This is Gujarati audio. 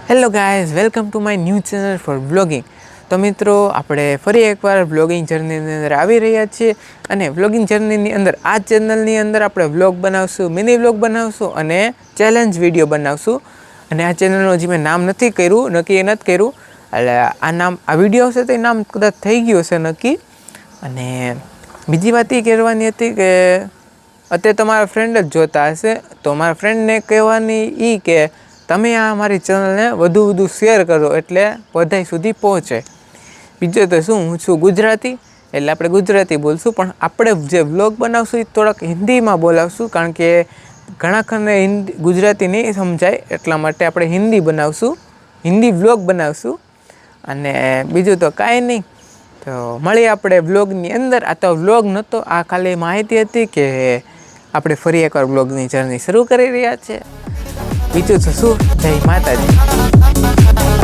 Hello guys, welcome to my new channel four vlogging. તો મિત્રો, આપણે ફરી એકવાર વ્લોગિંગ જર્નીની અંદર આવી રહ્યા છીએ. અને વ્લોગિંગ જર્નીની અંદર આ ચેનલની અંદર આપણે વ્લોગ બનાવશું, મિની વ્લોગ બનાવશું અને ચેલેન્જ વિડીયો બનાવશું. અને આ ચેનલનું હજી મેં નામ નથી કર્યું, નક્કી નથી કર્યું. એટલે આ વિડીયો હશે તો એ નામ કદાચ થઈ ગયું હશે નક્કી. અને બીજી વાત એ કહેવાની હતી કે અત્યારે તમારા ફ્રેન્ડ જ જોતા હશે, તો મારા ફ્રેન્ડને કહેવાની એ કે તમે આ મારી ચેનલને વધુ શેર કરો એટલે બધાય સુધી પહોંચે. બીજું તો શું, હું છું ગુજરાતી એટલે આપણે ગુજરાતી બોલશું, પણ આપણે જે વ્લોગ બનાવશું એ થોડાક હિન્દીમાં બોલાવશું, કારણ કે ઘણા ખરને ગુજરાતી નહીં સમજાય, એટલા માટે આપણે હિન્દી બનાવશું, હિન્દી વ્લોગ બનાવશું. અને બીજું તો કાંઈ નહીં. તો મળીએ આપણે વ્લોગની અંદર. આ તો વ્લોગ નહોતો, આ ખાલી માહિતી હતી કે આપણે ફરી એકવાર વ્લોગની જર્ની શરૂ કરી રહ્યા છીએ. બીજું તો શું, જય માતાજી.